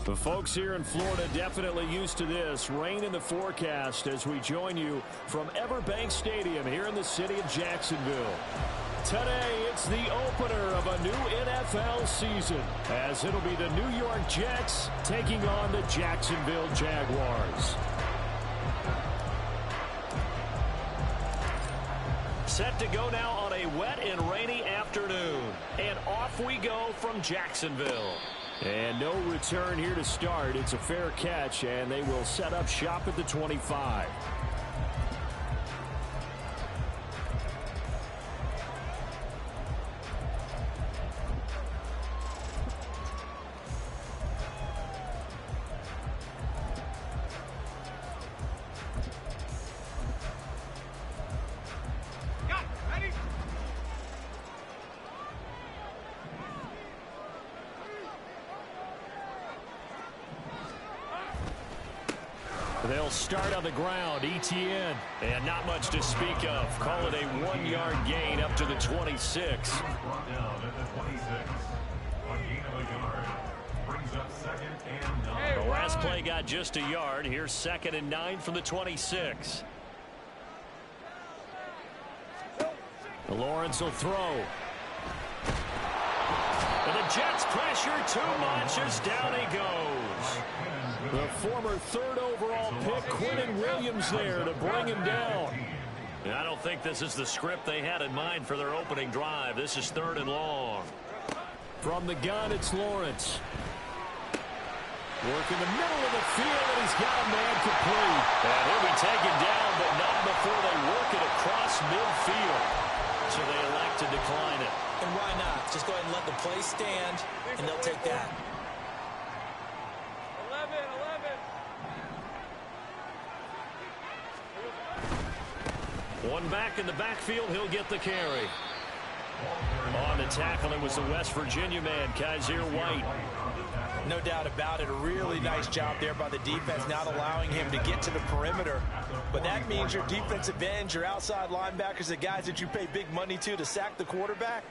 The folks here in Florida definitely used to this. Rain in the forecast as we join you from Everbank Stadium here in the city of Jacksonville. Today, it's the opener of a new NFL season, as it'll be the New York Jets taking on the Jacksonville Jaguars. Set to go now on a wet and rainy afternoon. And off we go from Jacksonville. And no return here to start. It's a fair catch, and they will set up shop at the 25. They'll start on the ground. ETN. And not much to speak of. Call it a 1-yard gain up to the 26. The last play got just a yard. Here's 2nd and 9 from the 26. Lawrence will throw. And the Jets pressure too much as down he goes. The former 3rd overall pick, Quentin Williams, there to bring him down. And I don't think this is the script they had in mind for their opening drive. This is 3rd and long. From the gun, it's Lawrence. Work in the middle of the field, and he's got a man complete. And he'll be taken down, but not before they work it across midfield. So they elect to decline it. And why not? Just go ahead and let the play stand, and they'll take that. 1 back in the backfield, he'll get the carry. On the tackle, it was the West Virginia man, Kaiser White. No doubt about it. A really nice job there by the defense, not allowing him to get to the perimeter. But that means your defensive ends, your outside linebackers, the guys that you pay big money to sack the quarterback,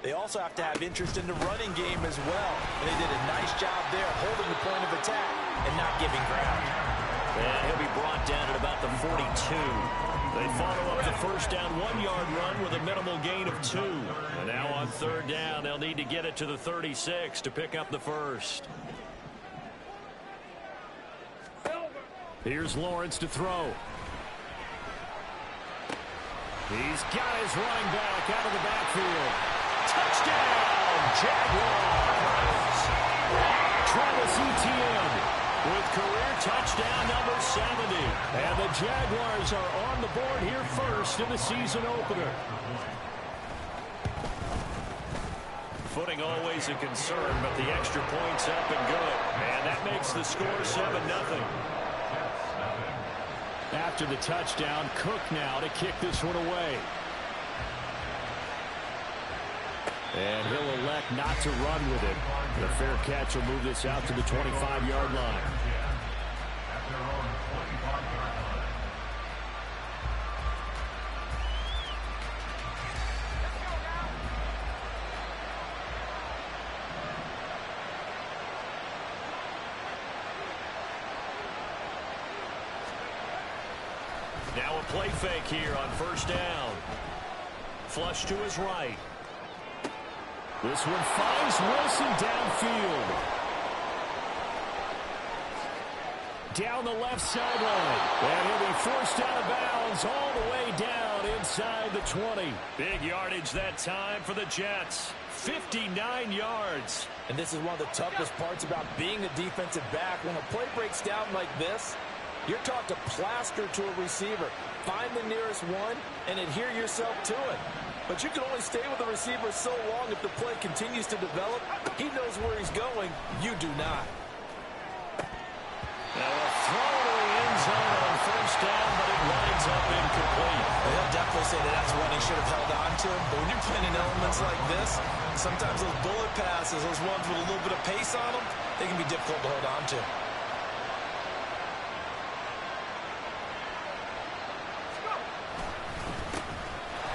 they also have to have interest in the running game as well. And they did a nice job there holding the point of attack and not giving ground. And he'll be brought down at about the 42. They follow up the first down 1-yard run with a minimal gain of 2. And now on 3rd down, they'll need to get it to the 36 to pick up the first. Here's Lawrence to throw. He's got his running back out of the backfield. Touchdown, Jaguars! Travis Etienne with career touchdown number 70. And the Jaguars are on the board here first in the season opener. Footing always a concern, but the extra point's up and good. And that makes the score 7-0. After the touchdown, Cook now to kick this one away. And he'll elect not to run with it. The fair catch will move this out to the 25-yard line. Now a play fake here on 1st down. Flush to his right. This one finds Wilson downfield. Down the left sideline. And he'll be forced out of bounds all the way down inside the 20. Big yardage that time for the Jets. 59 yards. And this is one of the toughest parts about being a defensive back. When a play breaks down like this, you're taught to plaster to a receiver. Find the nearest one and adhere yourself to it. But you can only stay with the receiver so long if the play continues to develop. He knows where he's going. You do not. Now a throw to the end zone on 1st down, but it winds up incomplete. They'll definitely say that that's one he should have held on to. But when you're playing in elements like this, sometimes those bullet passes, those ones with a little bit of pace on them, they can be difficult to hold on to.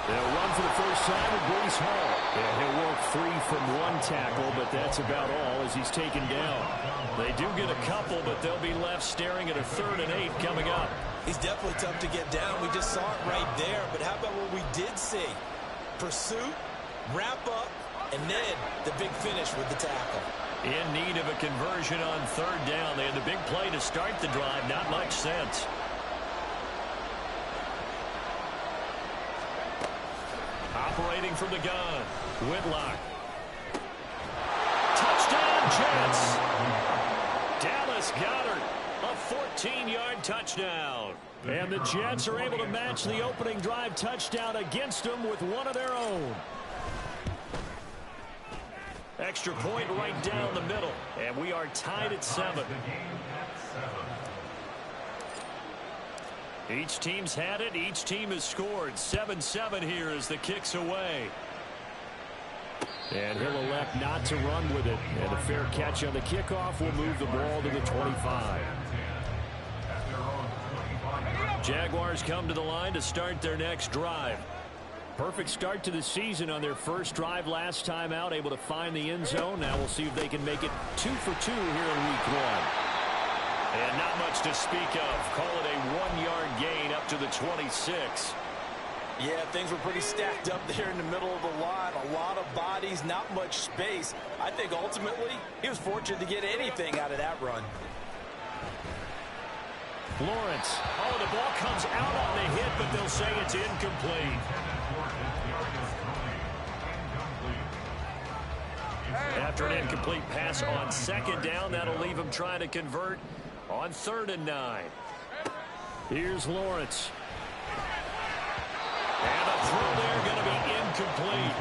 They'll run for the first side with Brees Hall. Yeah, he'll work free from one tackle, but that's about all as he's taken down. They do get a couple, but they'll be left staring at a 3rd and 8 coming up. He's definitely tough to get down. We just saw it right there. But how about what we did see? Pursuit, wrap up, and then the big finish with the tackle. In need of a conversion on 3rd down. They had the big play to start the drive. Not much sense. Operating from the gun, Whitlock. Touchdown, Jets. Dallas Goedert, a 14-yard touchdown. And the Jets are able to match the opening drive touchdown against them with one of their own. Extra point right down the middle. And we are tied at 7. Each team's had it. Each team has scored. 7-7 here as the kick's away. And he'll elect not to run with it. And a fair catch on the kickoff will move the ball to the 25. Jaguars come to the line to start their next drive. Perfect start to the season on their first drive last time out. Able to find the end zone. Now we'll see if they can make it 2 for 2 here in week 1. And not much to speak of. Call it a 1-yard gain up to the 26. Yeah, things were pretty stacked up there in the middle of the line. A lot of bodies, not much space. I think ultimately he was fortunate to get anything out of that run. Lawrence. Oh, the ball comes out on the hit, but they'll say it's incomplete. After an incomplete pass on 2nd down, that'll leave him trying to convert on 3rd and 9. Here's Lawrence. And the throw there going to be incomplete.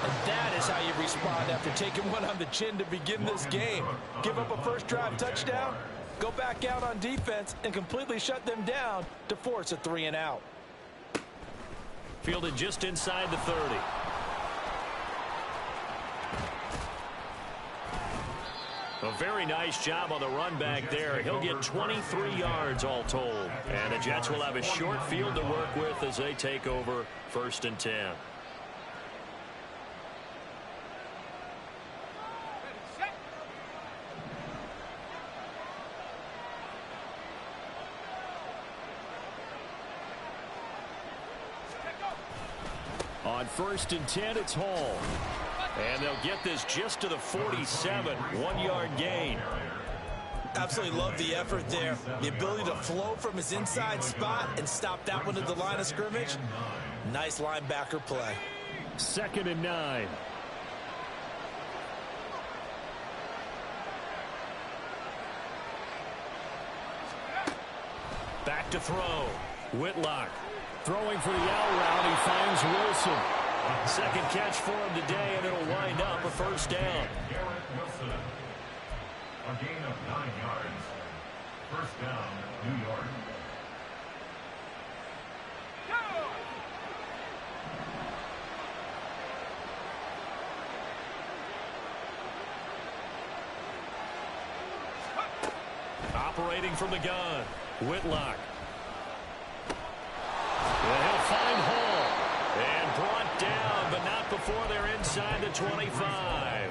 And that is how you respond after taking one on the chin to begin this game. Give up a first drive touchdown, go back out on defense, and completely shut them down to force a 3 and out. Fielded just inside the 30. A very nice job on the run back there. He'll get 23 yards all told. And the Jets will have a short field to work with as they take over 1st and 10. On 1st and 10, it's Hall. And they'll get this just to the 47, 1-yard gain. Absolutely love the effort there. The ability to flow from his inside spot and stop that one at the line of scrimmage. Nice linebacker play. 2nd and 9. Back to throw. Whitlock. Throwing for the out route. He finds Wilson. 2nd catch for him today, and it'll wind up a 1st down. A gain of 9 yards. 1st down, New York. Operating from the gun, Whitlock. And he'll find Hall. And brought down, but not before they're inside the 25.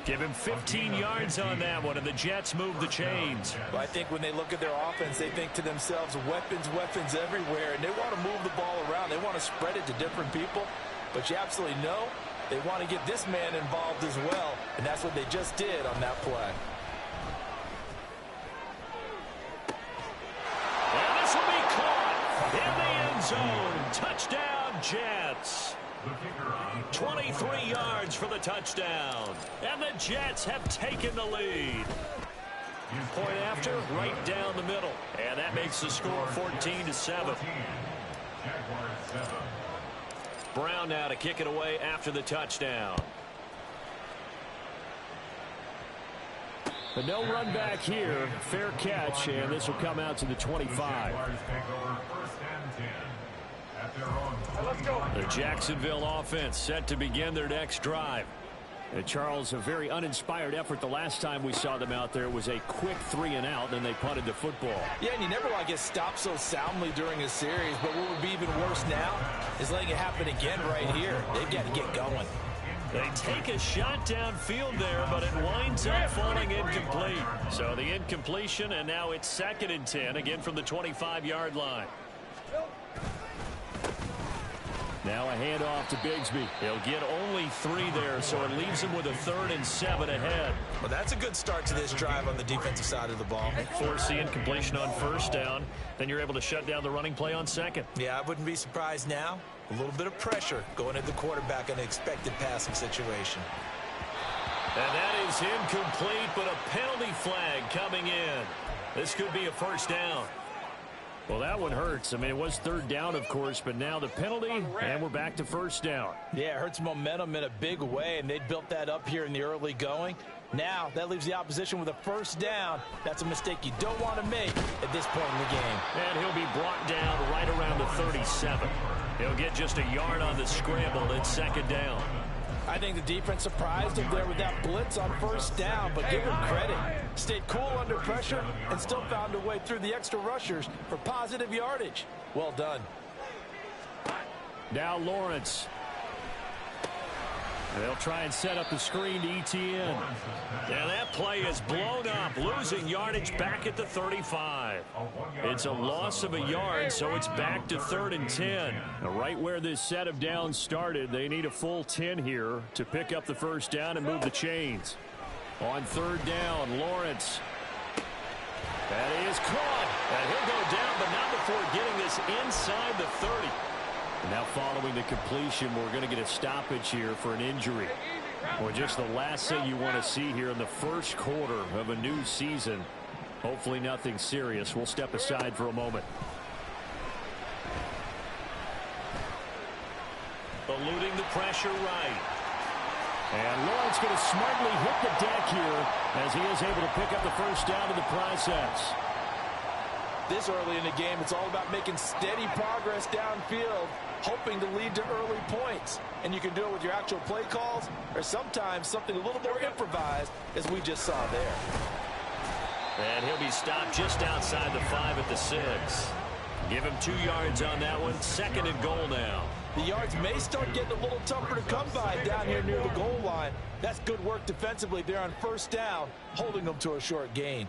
Give him 15 yards on that one, and the Jets move the chains. Well, I think when they look at their offense, they think to themselves, weapons, weapons everywhere, and they want to move the ball around. They want to spread it to different people, but you absolutely know they want to get this man involved as well, and that's what they just did on that play. And this will be caught in the end zone. Touchdown, Jets. 23 yards for the touchdown. And the Jets have taken the lead. Point after, right down the middle. And that makes the score 14-7. Brown now to kick it away after the touchdown. But no run back here. Fair catch, and this will come out to the 25. The Jacksonville offense set to begin their next drive. Charles, a very uninspired effort the last time we saw them out there. It was a quick 3-and-out, and they punted the football. Yeah, and you never want to get stopped so soundly during a series, but what would be even worse now is letting it happen again right here. They've got to get going. They take a shot downfield there, but it winds up falling incomplete. So the incompletion, and now it's 2nd and 10, again from the 25-yard line. Now a handoff to Bigsby. He'll get only 3 there, so it leaves him with a 3rd and 7 ahead. Well, that's a good start to this drive on the defensive side of the ball. Force the incompletion on 1st down. Then you're able to shut down the running play on 2nd. Yeah, I wouldn't be surprised now. A little bit of pressure going at the quarterback in an expected passing situation. And that is incomplete, but a penalty flag coming in. This could be a 1st down. Well, that one hurts. I mean, it was 3rd down, of course, but now the penalty, and we're back to 1st down. Yeah, it hurts momentum in a big way, and they built that up here in the early going. Now, that leaves the opposition with a 1st down. That's a mistake you don't want to make at this point in the game. And he'll be brought down right around the 37. He'll get just a yard on the scramble at 2nd down. I think the defense surprised him there with that blitz on 1st down, but give him credit. Stayed cool under pressure and still found a way through the extra rushers for positive yardage. Well done. Now Lawrence. They'll try and set up the screen to Etienne. And that play is blown up, losing yardage back at the 35. It's a loss of a yard, so it's back to 3rd and 10. Now, right where this set of downs started, they need a full 10 here to pick up the 1st down and move the chains. On 3rd down, Lawrence. That is caught. And he'll go down, but not before getting this inside the 30. And now following the completion, we're going to get a stoppage here for an injury. Well, just the last thing you want to see here in the 1st quarter of a new season. Hopefully nothing serious. We'll step aside for a moment. Eluding the pressure right. And Lawrence going to smartly hit the deck here as he is able to pick up the 1st down in the process. This early in the game, it's all about making steady progress downfield, hoping to lead to early points. And you can do it with your actual play calls or sometimes something a little more improvised, as we just saw there. And he'll be stopped just outside the 5 at the 6. Give him 2 yards on that one. 2nd and goal now. The yards may start getting a little tougher to come by down here near the goal line. That's good work defensively there on 1st down, holding them to a short gain.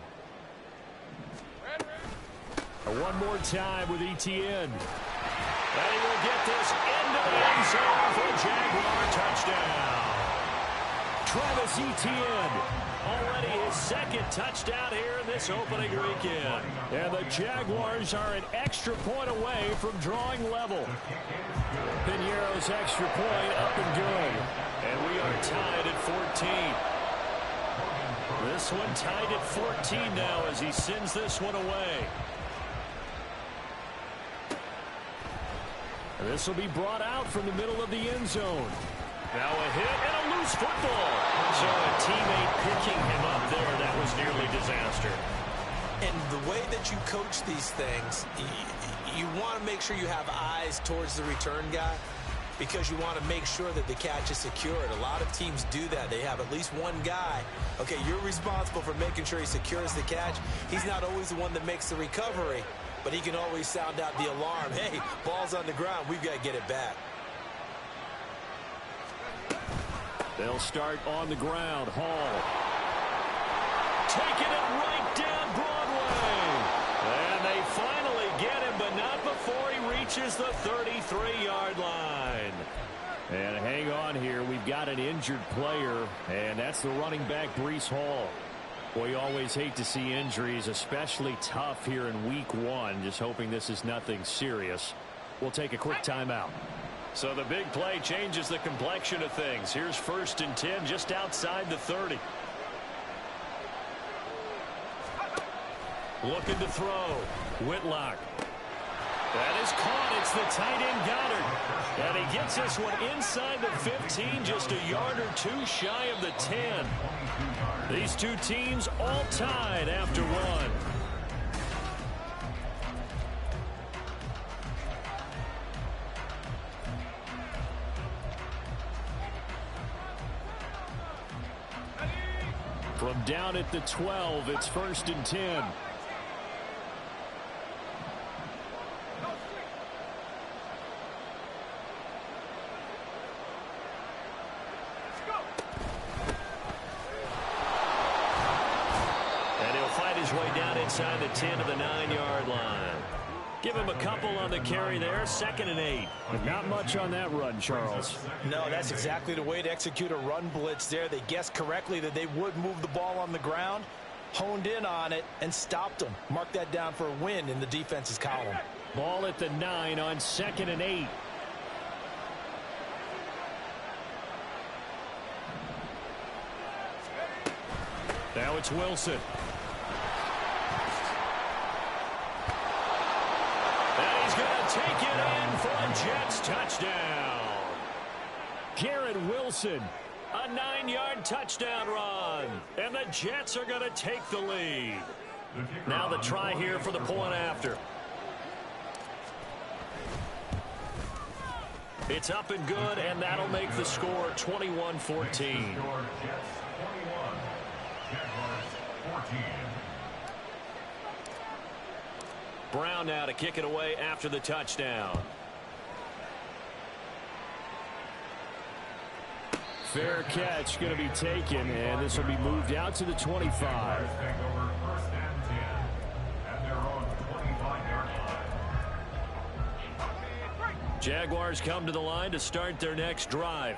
One more time with Etienne. And he will get this into the end zone for a Jaguar touchdown. Travis Etienne, already his 2nd touchdown here in this opening weekend. And the Jaguars are an extra point away from drawing level. Piñeiro's extra point up and good. And we are tied at 14. This one tied at 14 now as he sends this one away. This will be brought out from the middle of the end zone. Now a hit and a loose football. So a teammate picking him up there, that was nearly disaster. And the way that you coach these things, you want to make sure you have eyes towards the return guy because you want to make sure that the catch is secured. A lot of teams do that. They have at least one guy. Okay, you're responsible for making sure he secures the catch. He's not always the one that makes the recovery, but he can always sound out the alarm. Hey, ball's on the ground. We've got to get it back. They'll start on the ground. Hall. Taking it right down Broadway. And they finally get him, but not before he reaches the 33-yard line. And hang on here. We've got an injured player, and that's the running back, Breece Hall. Boy, you always hate to see injuries, especially tough here in week 1. Just hoping this is nothing serious. We'll take a quick timeout. So the big play changes the complexion of things. Here's 1st and 10 just outside the 30. Looking to throw. Whitlock. That is caught. It's the tight end Goddard. And he gets this one inside the 15, just a yard or 2 shy of the 10. These two teams all tied after 1. Down at the 12, it's 1st and 10. And he'll fight his way down inside the 10 to the 9-yard line. Give him a couple on the carry there, 2nd and 8. But not much on that run, Charles. No, that's exactly the way to execute a run blitz there. They guessed correctly that they would move the ball on the ground, honed in on it, and stopped them. Mark that down for a win in the defense's column. Ball at the 9 on 2nd and 8. Now it's Wilson. And he's going to take it in for a Jets touchdown. Garrett Wilson, a 9-yard touchdown run. And the Jets are going to take the lead. Now the try here for the point after. It's up and good, and that'll make the score 21-14. Brown now to kick it away after the touchdown. Fair catch going to be taken, and this will be moved out to the 25. Jaguars come to the line to start their next drive.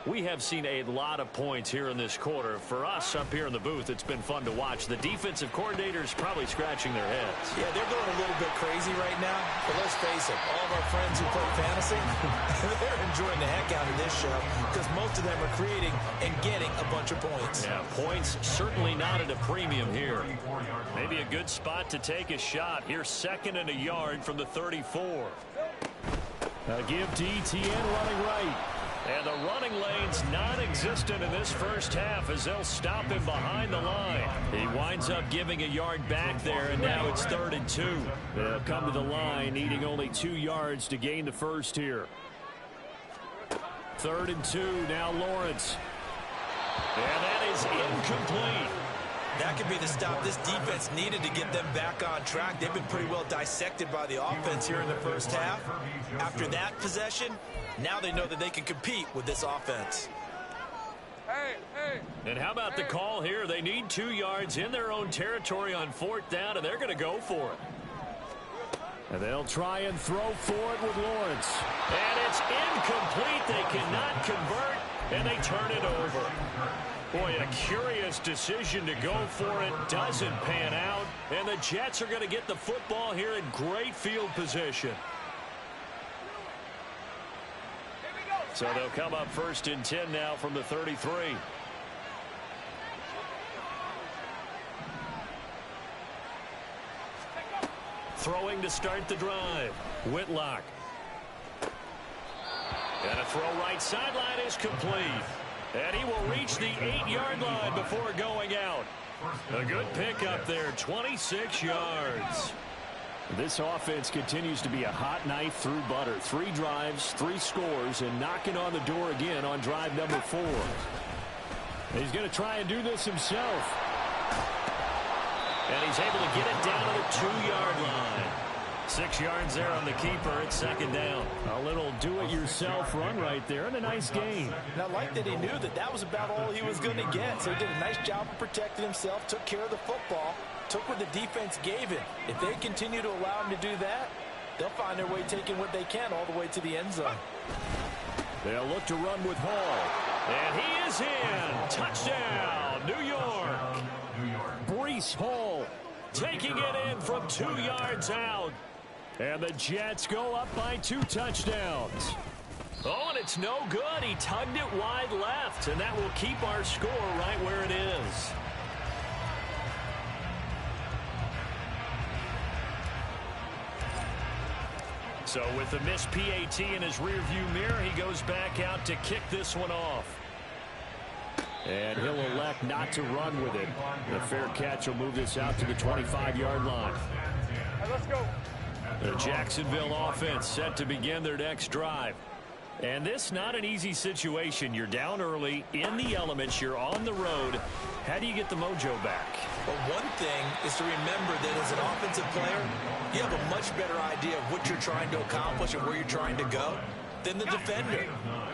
We have seen a lot of points here in this quarter. For us up here in the booth, it's been fun to watch. The defensive coordinators probably scratching their heads. Yeah, they're going a little bit crazy right now. But let's face it, all of our friends who play fantasy, they're enjoying the heck out of this show because most of them are creating and getting a bunch of points. Yeah, points certainly not at a premium here. Maybe a good spot to take a shot. Here's 2nd and a yard from the 34. A give to ETN running right. And the running lane's non-existent in this first half as they'll stop him behind the line. He winds up giving a yard back there, and now it's 3rd and 2. They'll come to the line needing only 2 yards to gain the first here. 3rd and 2, now Lawrence. And that is incomplete. That could be the stop this defense needed to get them back on track. They've been pretty well dissected by the offense here in the first half. After that possession, now they know that they can compete with this offense. And how about the call here? They need 2 yards in their own territory on 4th down, and they're going to go for it. And they'll try and throw for it with Lawrence. And it's incomplete. They cannot convert, and they turn it over. Boy, a curious decision to go for it. Doesn't pan out. And the Jets are going to get the football here in great field position. So they'll come up 1st and 10 now from the 33. Throwing to start the drive. Whitlock. And a throw right sideline is complete. And he will reach the 8-yard line before going out. A good pickup there, 26 yards. This offense continues to be a hot knife through butter. 3 drives, 3 scores, and knocking on the door again on drive number 4. He's going to try and do this himself. And he's able to get it down to the 2-yard line. 6 yards there on the keeper. It's 2nd down. A little do-it-yourself run right there, and a nice gain. And I like that he knew that that was about all he was going to get. So he did a nice job of protecting himself, took care of the football, took what the defense gave him. If they continue to allow him to do that, they'll find their way taking what they can all the way to the end zone. They'll look to run with Hall. And he is in. Touchdown, New York. Breece Hall taking it in from 2 yards out. And the Jets go up by 2 touchdowns. Oh, and it's no good. He tugged it wide left, and that will keep our score right where it is. So with the missed PAT in his rearview mirror, he goes back out to kick this one off. And he'll elect not to run with it. The fair catch will move this out to the 25-yard line. Let's go. The Jacksonville offense set to begin their next drive. And this not an easy situation. You're down early in the elements. You're on the road. How do you get the mojo back? Well, one thing is to remember that as an offensive player, you have a much better idea of what you're trying to accomplish and where you're trying to go than the defender.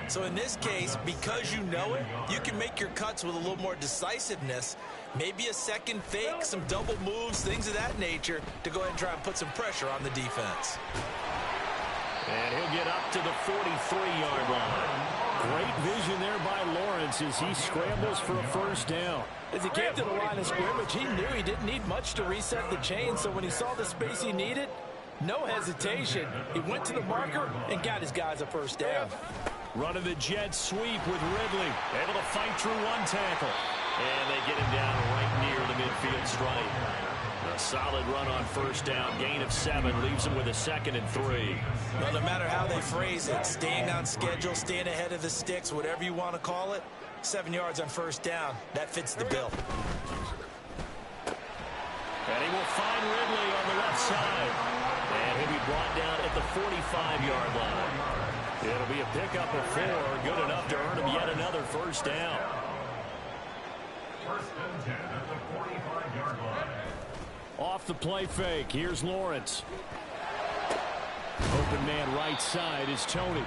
So in this case, because you know it, you can make your cuts with a little more decisiveness, maybe a second fake, some double moves, things of that nature, to go ahead and try and put some pressure on the defense. And he'll get up to the 43-yard line. Great vision there by Lawrence as he scrambles for a first down. As he came to the line of scrimmage, he knew he didn't need much to reset the chain, so when he saw the space he needed, no hesitation. He went to the marker and got his guys a first down. Running the jet sweep with Ridley. Able to fight through one tackle. And they get him down right near the midfield stripe. A solid run on first down. Gain of 7 leaves him with a 2nd and 3. Well, no matter how they phrase it, staying on schedule, staying ahead of the sticks, whatever you want to call it, 7 yards on first down. That fits the bill. And he will find Ridley on the left side. And he'll be brought down at the 45-yard line. It'll be a pickup of 4. Good enough to earn him yet another first down. First and 10 at the 45-yard line. Off the play fake. Here's Lawrence. Open man right side is Tony.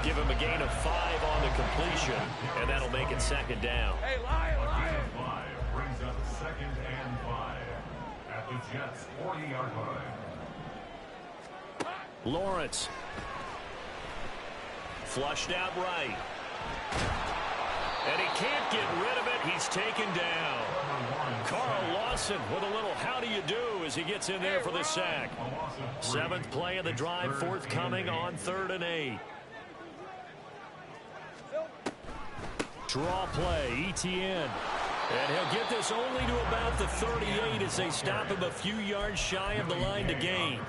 Give him a gain of 5 on the completion. And that'll make it 2nd down. Hey, Lion! 5 brings up 2nd and 5 at the Jets' 40-yard line. Lawrence. Flushed out right. And he can't get rid of it. He's taken down. Carl Lawson with a little how do you do as he gets in there for the sack. 7th play of the drive forthcoming on 3rd and 8. Draw play, Etienne. And he'll get this only to about the 38 as they stop him a few yards shy of the line to gain.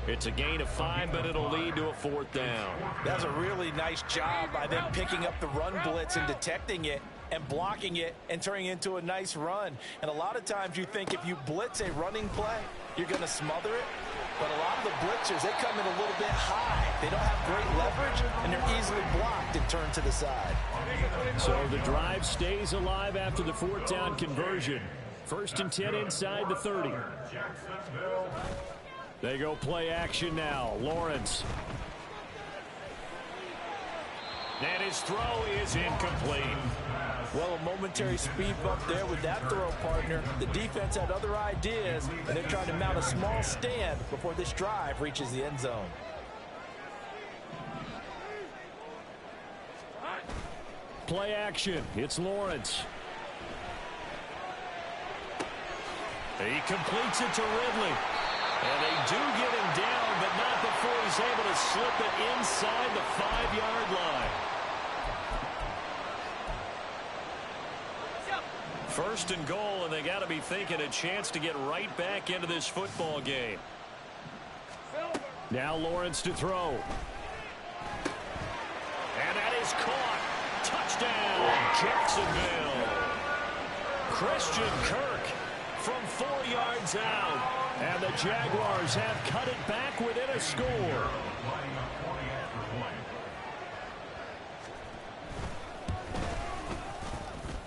It's a gain of 5, but it'll lead to a 4th down. That's a really nice job by them picking up the run blitz and detecting it and blocking it and turning it into a nice run. And a lot of times you think if you blitz a running play, you're going to smother it. But a lot of the blitzers, they come in a little bit high. They don't have great leverage, and they're easily blocked and turned to the side. So the drive stays alive after the 4th down conversion. 1st and 10 inside the 30. They go play action now. Lawrence. And his throw is incomplete. Well, a momentary speed bump there with that throw, partner. The defense had other ideas, and they're trying to mount a small stand before this drive reaches the end zone. Play action. It's Lawrence. He completes it to Ridley. And they do get him down, but not before he's able to slip it inside the 5-yard line. 1st and goal, and they got to be thinking a chance to get right back into this football game. Now Lawrence to throw. And that is caught. Touchdown, Jacksonville. Christian Kirk from 4 yards out. And the Jaguars have cut it back within a score.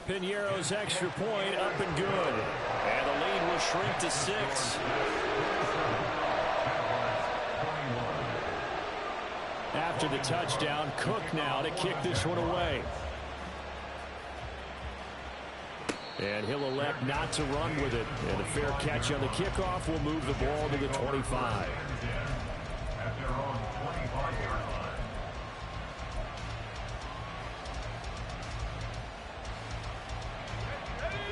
Piñeiro's extra point up and good. And the lead will shrink to 6. After the touchdown, Cook now to kick this one away. And he'll elect not to run with it. And a fair catch on the kickoff will move the ball to the 25.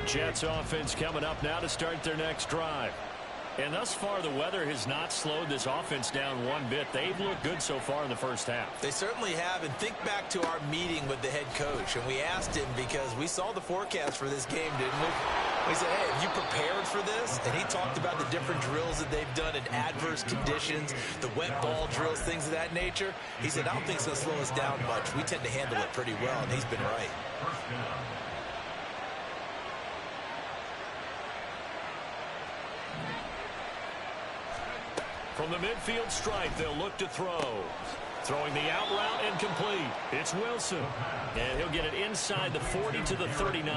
Jets offense coming up now to start their next drive. And thus far, the weather has not slowed this offense down one bit. They've looked good so far in the first half. They certainly have. And think back to our meeting with the head coach. And we asked him because we saw the forecast for this game, didn't we? We said, hey, have you prepared for this? And he talked about the different drills that they've done in adverse conditions, the wet ball drills, things of that nature. He said, I don't think it's going to slow us down much. We tend to handle it pretty well, and he's been right. From the midfield stripe, they'll look to throw. Throwing the out route incomplete. It's Wilson. And he'll get it inside the 40 to the 39.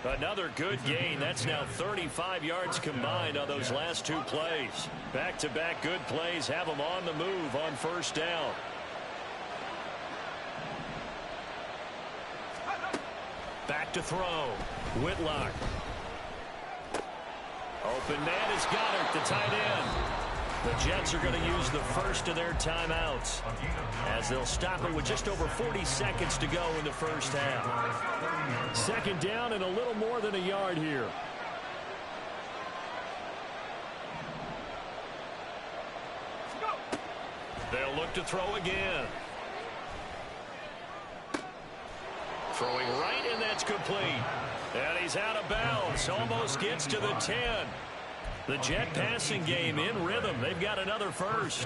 Another good gain. That's now 35 yards combined on those last two plays. Back-to-back good plays have them on the move on first down. Back to throw. Whitlock. Open man is Goddard, the tight end. The Jets are going to use the first of their timeouts as they'll stop it with just over 40 seconds to go in the first half. Second down and a little more than a yard here. They'll look to throw again. Throwing right, and that's complete. And he's out of bounds. Almost gets to the 10. The Jet passing game in rhythm. They've got another first.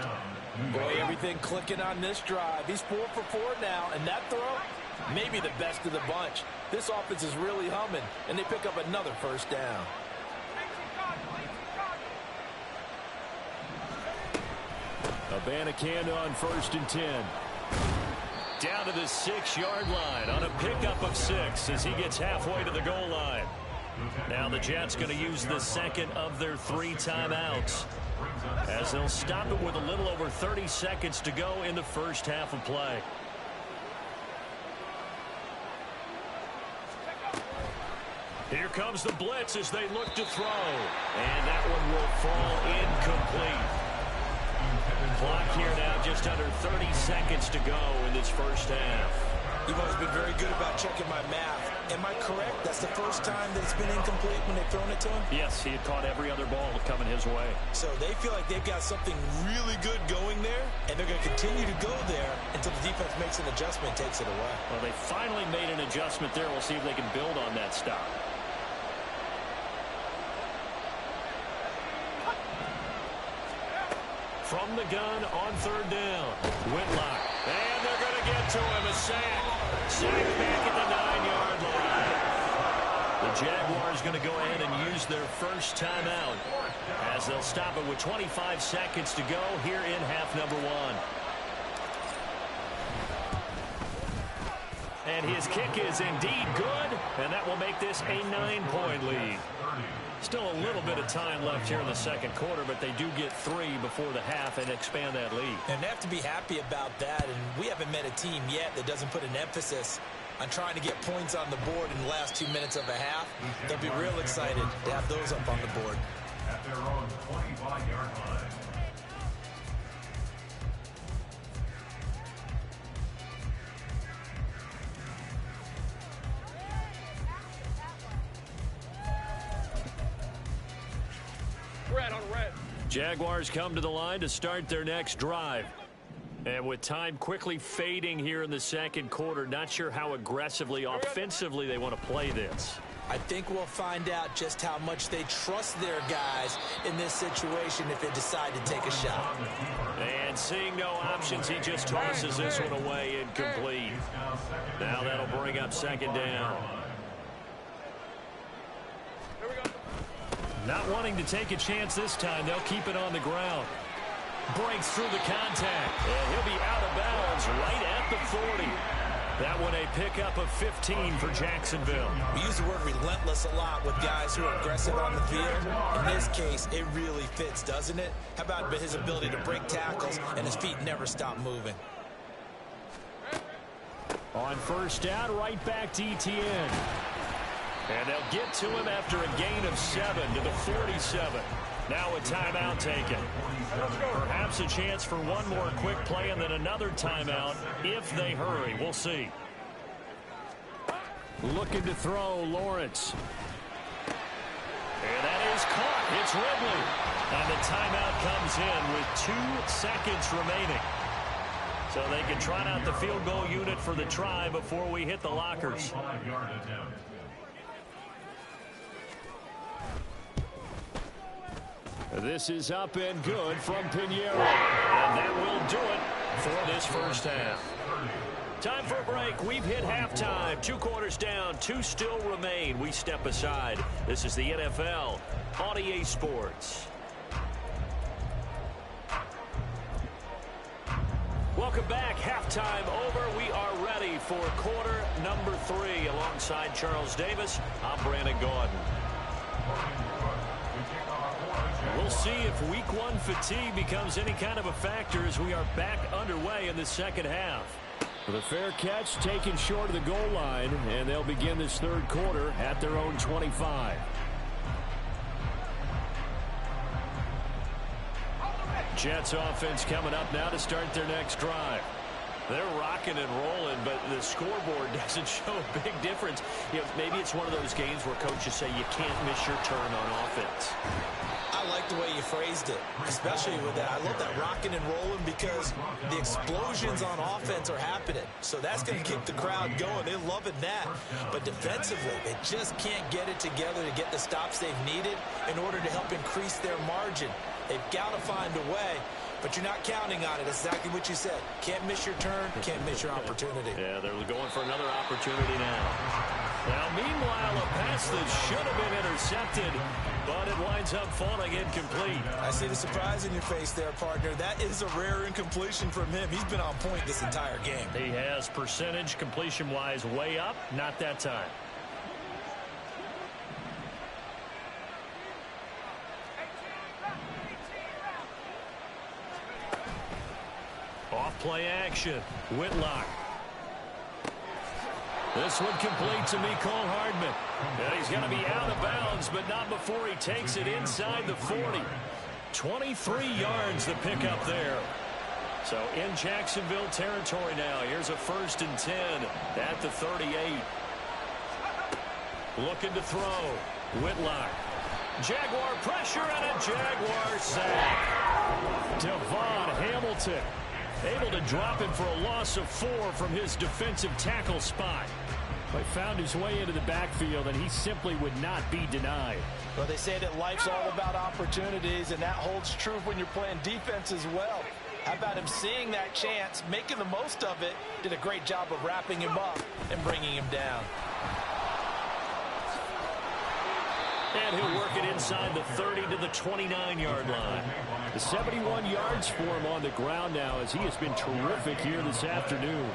Boy, everything clicking on this drive. He's 4 for 4 now, and that throw, maybe the best of the bunch. This offense is really humming, and they pick up another first down. Abanikanda on 1st and 10. Down to the 6-yard line on a pickup of 6 as he gets halfway to the goal line. Now the Jets going to use the second of their 3 timeouts as they'll stop it with a little over 30 seconds to go in the first half of play. Here comes the blitz as they look to throw. And that one will fall incomplete. Clock here now just under 30 seconds to go in this first half. You've always been very good about checking my math. Am I correct? That's the first time that it's been incomplete when they've thrown it to him? Yes, he had caught every other ball coming his way. So they feel like they've got something really good going there, and they're going to continue to go there until the defense makes an adjustment and takes it away. Well, they finally made an adjustment there. We'll see if they can build on that stop. From the gun on 3rd down. Whitlock. And they're going to get to him. A sack. Sack back at the 9-yard line. The Jaguars going to go ahead and use their first timeout as they'll stop it with 25 seconds to go here in half number 1. And his kick is indeed good, and that will make this a 9-point lead. Still a little bit of time left here in the second quarter, but they do get 3 before the half and expand that lead. And they have to be happy about that, and we haven't met a team yet that doesn't put an emphasis on trying to get points on the board in the last 2 minutes of a half. They'll be real excited to have those up on the board. At their own 25-yard line. Jaguars come to the line to start their next drive. And with time quickly fading here in the second quarter, not sure how aggressively, offensively they want to play this. I think we'll find out just how much they trust their guys in this situation if they decide to take a shot. And seeing no options, he just tosses this one away incomplete. Now that'll bring up 2nd down. Not wanting to take a chance this time, they'll keep it on the ground. Breaks through the contact, and he'll be out of bounds right at the 40. That one a pickup of 15 for Jacksonville. We use the word relentless a lot with guys who are aggressive on the field. In this case, it really fits, doesn't it? How about his ability to break tackles and his feet never stop moving? On 1st down, right back to ETN. And they'll get to him after a gain of 7 to the 47. Now a timeout taken. Perhaps a chance for one more quick play and then another timeout if they hurry. We'll see. Looking to throw, Lawrence. And that is caught. It's Ridley. And the timeout comes in with 2 seconds remaining. So they can trot out the field goal unit for the try before we hit the lockers. This is up and good from Pinheiro. And that will do it for this first half. Time for a break. We've hit halftime. 2 quarters down. 2 still remain. We step aside. This is the NFL on EA Sports. Welcome back. Halftime over. We are ready for quarter number 3. Alongside Charles Davis, I'm Brandon Gaudin. We'll see if week 1 fatigue becomes any kind of a factor as we are back underway in the second half. The fair catch taken short of the goal line, and they'll begin this third quarter at their own 25. Jets offense coming up now to start their next drive. They're rocking and rolling, but the scoreboard doesn't show a big difference. You know, maybe it's one of those games where coaches say you can't miss your turn on offense. I like the way you phrased it, especially with that. I love that rocking and rolling because the explosions on offense are happening. So that's going to keep the crowd going. They're loving that. But defensively, they just can't get it together to get the stops they've needed in order to help increase their margin. They've got to find a way, but you're not counting on it. That's exactly what you said. Can't miss your turn, can't miss your opportunity. Yeah, they're going for another opportunity now. Now, meanwhile, a pass that should have been intercepted, but it winds up falling incomplete. I see the surprise in your face there, partner. That is a rare incompletion from him. He's been on point this entire game. He has percentage completion-wise way up, not that time. Off-play action. Whitlock. This one complete to Mecole Hardman. And he's going to be out of bounds, but not before he takes it inside the 40. 23 yards the pickup there. So in Jacksonville territory now. Here's a 1st and 10 at the 38. Looking to throw. Whitlock. Jaguar pressure and a Jaguar sack. Devon Hamilton able to drop him for a loss of 4 from his defensive tackle spot. But found his way into the backfield, and he simply would not be denied. Well, they say that life's all about opportunities, and that holds true when you're playing defense as well. How about him seeing that chance, making the most of it, did a great job of wrapping him up and bringing him down. And he'll work it inside the 30 to the 29-yard line. The 71 yards for him on the ground now as he has been terrific here this afternoon.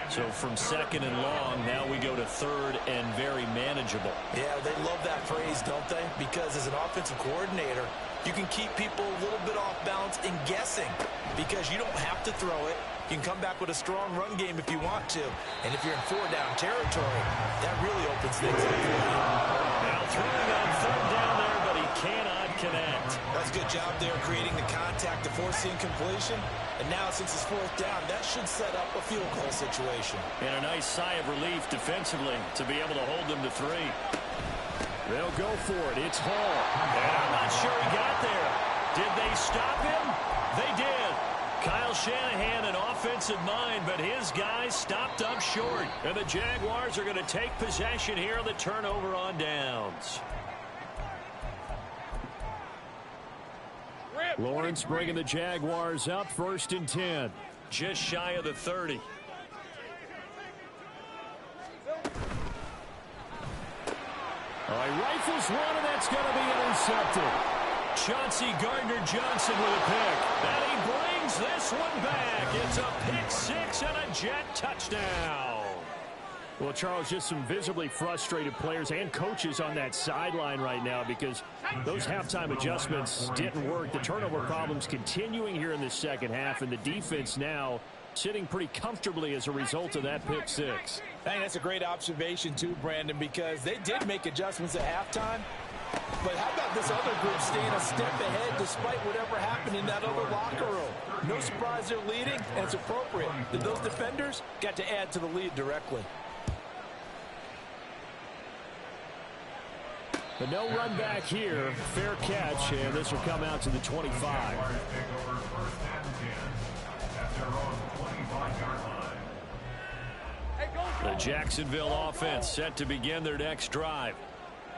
So from 2nd and long, now we go to 3rd and very manageable. Yeah, they love that phrase, don't they? Because as an offensive coordinator, you can keep people a little bit off balance and guessing because you don't have to throw it. You can come back with a strong run game if you want to. And if you're in 4-down territory, that really opens things up for you. Now throwing on 3rd down there, but he cannot connect. That's a good job there creating the contact to force the incompletion. And now since it's 4th down, that should set up a field goal situation. And a nice sigh of relief defensively to be able to hold them to 3. They'll go for it. It's Hall. And I'm not sure he got there. Did they stop him? They did. Kyle Shanahan, an offensive mind, but his guys stopped up short. And the Jaguars are going to take possession here on the turnover on downs. Lawrence bringing the Jaguars up, 1st and 10. Just shy of the 30. All right, rifles one, and that's going to be intercepted. Chauncey Gardner-Johnson with a pick. And he brings this one back. It's a pick 6 and a Jet touchdown. Well, Charles, just some visibly frustrated players and coaches on that sideline right now because those halftime adjustments didn't work. The turnover problems continuing here in the second half, and the defense now sitting pretty comfortably as a result of that pick 6. I think that's a great observation, too, Brandon, because they did make adjustments at halftime. But how about this other group staying a step ahead despite whatever happened in that other locker room? No surprise they're leading, and it's appropriate that those defenders got to add to the lead directly. But no run back here. Fair catch, and this will come out to the 25. The Jacksonville offense set to begin their next drive.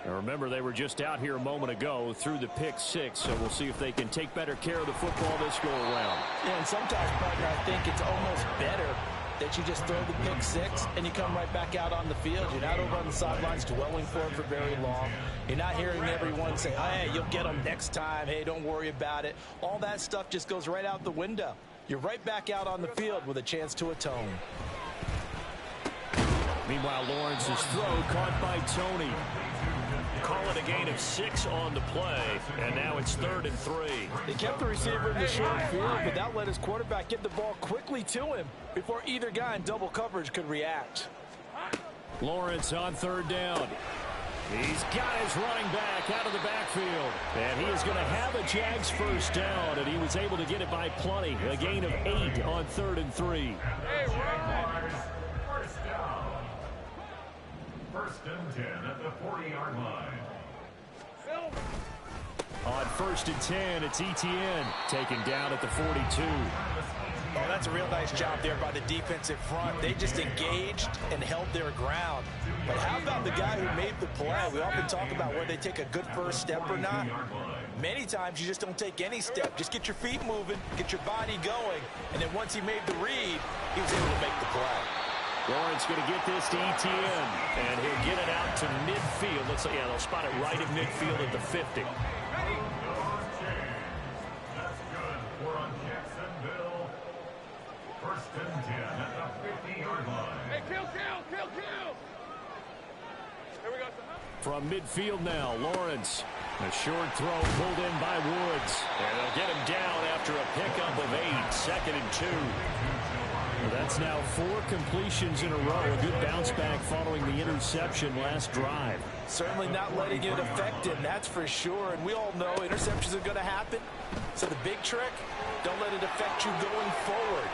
And remember, they were just out here a moment ago through the pick 6, so we'll see if they can take better care of the football this go around. Yeah, and sometimes, partner, I think it's almost better that you just throw the pick 6 and you come right back out on the field. You're not over on the sidelines dwelling for it for very long. You're not hearing everyone say, hey, you'll get them next time. Hey, don't worry about it. All that stuff just goes right out the window. you're right back out on the field with a chance to atone. Meanwhile, Lawrence's throw caught by Tony. Call it a gain of 6 on the play, and now it's 3rd and 3. They kept the receiver in the short field, but that let his quarterback get the ball quickly to him before either guy in double coverage could react. Lawrence on 3rd down. He's got his running back out of the backfield. And he is going to have a Jags first down, and he was able to get it by plenty. A gain of 8 on 3rd and 3. Hey, Jaguars, first down. 1st and 10 at the 40-yard line. On 1st and 10, it's Etienne taken down at the 42. Oh, that's a real nice job there by the defensive front. They just engaged and held their ground. But how about the guy who made the play? We often talk about whether they take a good first step or not. Many times you just don't take any step. Just get your feet moving, get your body going, and then once he made the read, he was able to make the play. Lawrence going to get this to Etienne, and he'll get it out to midfield. Looks like, yeah, they'll spot it right at midfield at the 50. That's good. We're on Jacksonville. 1st and 10 at the 50-yard line. Hey, kill! Here we go. From midfield now, Lawrence. A short throw pulled in by Woods. And they'll get him down after a pickup of 8. 2nd and 2. That's now 4 completions in a row. A good bounce back following the interception last drive. Certainly not letting it affect him, that's for sure. And we all know interceptions are going to happen. So the big trick, don't let it affect you going forward.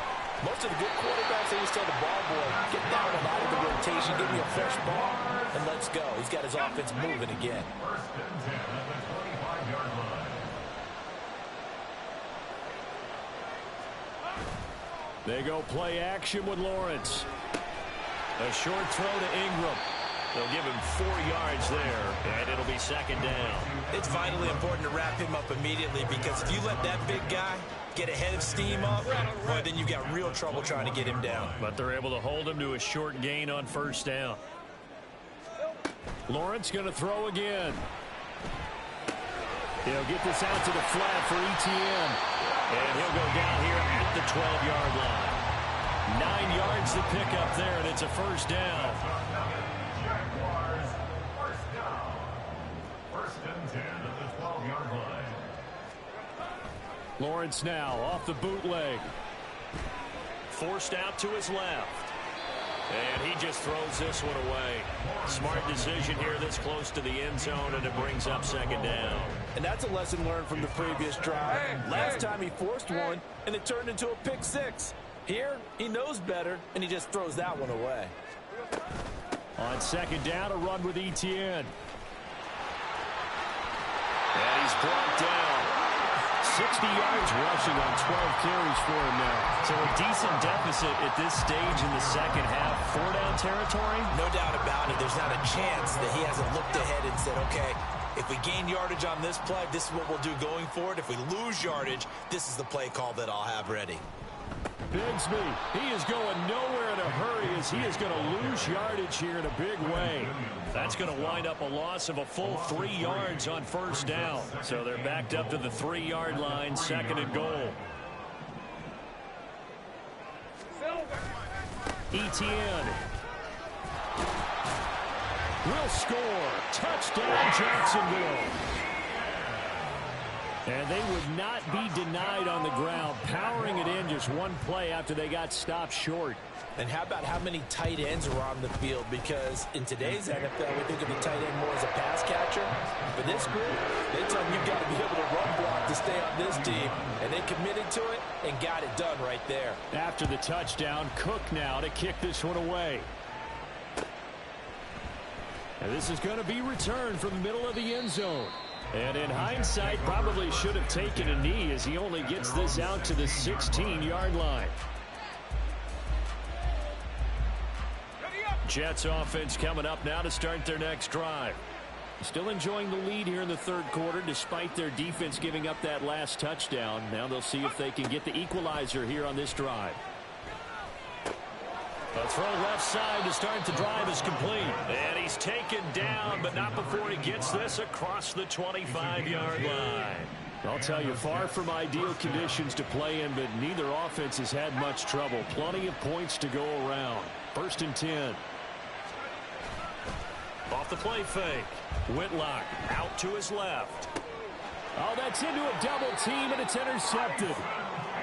Most of the good quarterbacks, they just tell the ball boy, get down and out of the rotation, give me a fresh ball, and let's go. He's got his offense moving again. 1st and 10 at the 25-yard line. They go play action with Lawrence. A short throw to Ingram. They'll give him 4 yards there, and it'll be 2nd down. It's vitally important to wrap him up immediately because if you let that big guy get ahead of steam up, well, then you've got real trouble trying to get him down. But they're able to hold him to a short gain on 1st down. Lawrence going to throw again. He'll get this out to the flat for Etienne. And he'll go down here at the 12-yard line. 9 yards to pick up there, and it's a 1st down. Jaguars, first down. 1st and 10 at the 12-yard line. Lawrence now off the bootleg. Forced out to his left. And he just throws this one away. Smart decision here this close to the end zone, and it brings up 2nd down. And that's a lesson learned from the previous drive. Last time he forced one, and it turned into a pick 6. Here, he knows better, and he just throws that one away. On 2nd down, a run with Etienne. And he's brought down. 60 yards rushing on 12 carries for him now. So a decent deficit at this stage in the 2nd half. 4-down territory? No doubt about it. There's not a chance that he hasn't looked ahead and said, okay, if we gain yardage on this play, this is what we'll do going forward. If we lose yardage, this is the play call that I'll have ready. Bigsby, he is going nowhere in a hurry as he is going to lose yardage here in a big way. That's going to wind up a loss of a full 3 yards on 1st down. So they're backed up to the 3-yard line, 2nd and goal. Etienne will score. Touchdown, Jacksonville. And they would not be denied on the ground, powering it in just one play after they got stopped short. And how about how many tight ends are on the field? Because in today's NFL, we think of the tight end more as a pass catcher. For this group, they tell them you've got to be able to run block to stay on this team. And they committed to it and got it done right there. After the touchdown, Cook now to kick this one away. And this is going to be returned from the middle of the end zone. And in hindsight, probably should have taken a knee as he only gets this out to the 16-yard line. Jets offense coming up now to start their next drive. Still enjoying the lead here in the 3rd quarter despite their defense giving up that last touchdown. Now they'll see if they can get the equalizer here on this drive. A throw left side to start the drive is complete. And he's taken down, but not before he gets this across the 25-yard line. I'll tell you, far from ideal conditions to play in, but neither offense has had much trouble. Plenty of points to go around. 1st and 10. Off the play fake. Whitlock out to his left. Oh, that's into a double team, and it's intercepted.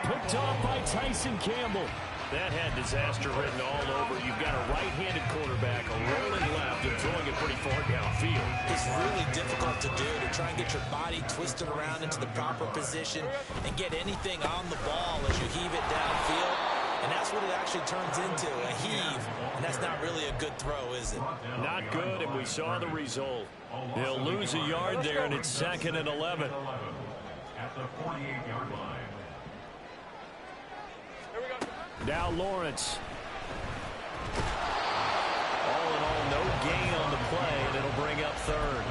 Picked off by Tyson Campbell. That had disaster written all over. You've got a right-handed quarterback, a rolling left, and throwing it pretty far downfield. It's really difficult to do, to try and get your body twisted around into the proper position and get anything on the ball as you heave it downfield. And that's what it actually turns into, a heave. And that's not really a good throw, is it? Not good, and we saw the result. They'll lose a yard there, and it's 2nd and 11. At the 48-yard line. Now Lawrence. All in all, no gain on the play, and it'll bring up 3rd.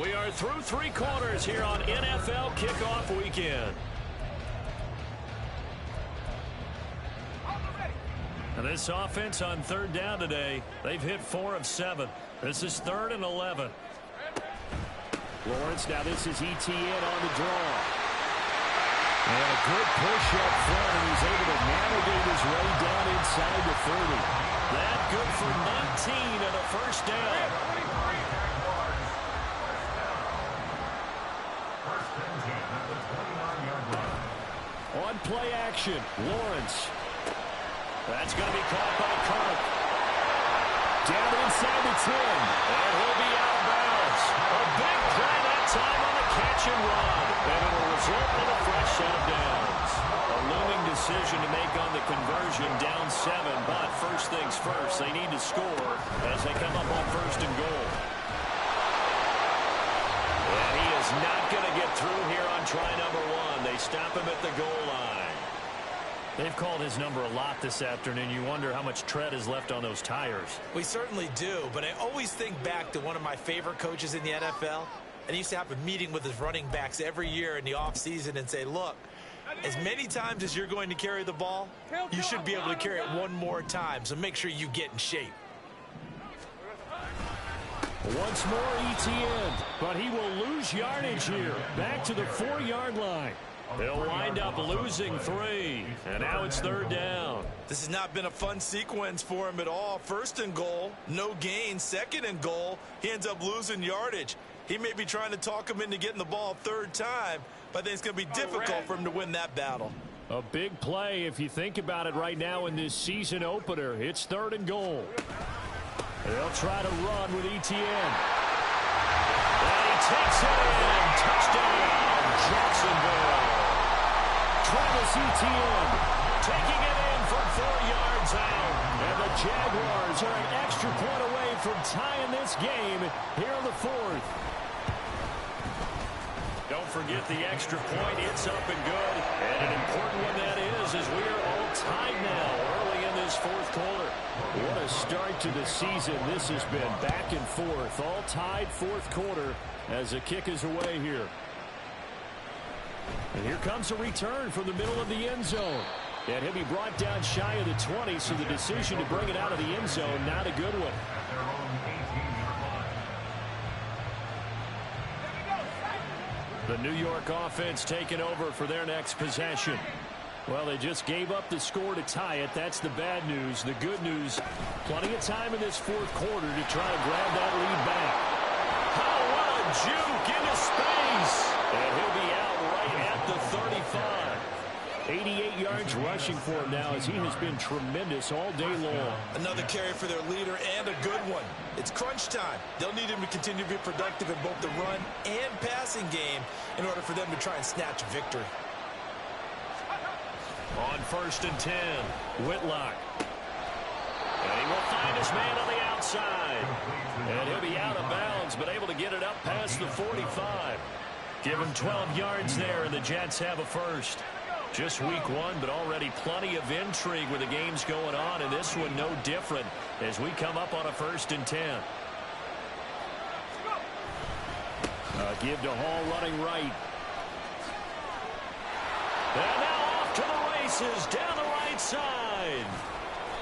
We are through 3 quarters here on NFL Kickoff Weekend. And this offense on 3rd down today, they've hit 4 of 7. This is 3rd and 11. Lawrence, now this is ETN on the draw. And a good push up front, and he's able to navigate his way down inside the 30. That good for 19 and a 1st down. On play action, Lawrence. That's going to be caught by Kirk. Down inside the 10, and he'll be out of bounds. A big play that time on the catch and run, and it'll result in a fresh set of downs. A looming decision to make on the conversion, down 7, but first things first, they need to score as they come up on 1st and goal. And he is not going to get through here on try number 1. They stop him at the goal line. They've called his number a lot this afternoon. You wonder how much tread is left on those tires. We certainly do, but I always think back to one of my favorite coaches in the NFL. And he used to have a meeting with his running backs every year in the offseason and say, look, as many times as you're going to carry the ball, you should be able to carry it one more time, so make sure you get in shape. Once more ETN, but he will lose yardage here. Back to the 4-yard line. They'll wind up losing 3, and now it's 3rd down. This has not been a fun sequence for him at all. 1st and goal, no gain. 2nd and goal, he ends up losing yardage. He may be trying to talk him into getting the ball 3rd time, but I think it's going to be difficult for him to win that battle. A big play if you think about it right now in this season opener. It's 3rd and goal. They'll try to run with ETN. And he takes it in. Touchdown, Jacksonville. Travis Etienne taking it in from 4 yards out. And the Jaguars are an extra point away from tying this game here in the 4th. Don't forget the extra point. It's up and good. And an important one that is, as we are all tied now early in this 4th quarter. What a start to the season this has been. Back and forth. All tied 4th quarter as the kick is away here. And here comes a return from the middle of the end zone. And he'll be brought down shy of the 20, so the decision to bring it out of the end zone, not a good one. The New York offense taking over for their next possession. Well, they just gave up the score to tie it. That's the bad news. The good news, plenty of time in this 4th quarter to try and grab that lead back. Oh, what a juke into space. And he'll be out right at the 35. 88 yards rushing for him now as he has been tremendous all day long. Another carry for their leader and a good one. It's crunch time. They'll need him to continue to be productive in both the run and passing game in order for them to try and snatch a victory. On 1st and 10, Whitlock. And he will find his man on the outside. And he'll be out of bounds, but able to get it up past the 45. Give him 12 yards there, and the Jets have a first. Just week 1, but already plenty of intrigue with the games going on, and this one no different as we come up on a 1st and 10. Give to Hall running right. And now off to the races down the right right side.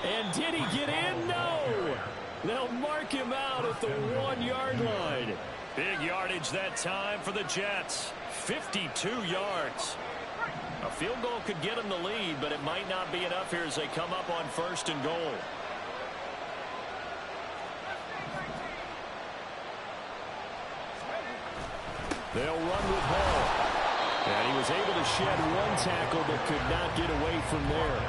And did he get in? No. They'll mark him out at the 1-yard line. Big yardage that time for the Jets. 52 yards. A field goal could get them the lead, but it might not be enough here as they come up on 1st and goal. They'll run with Hall. And he was able to shed one tackle but could not get away from there.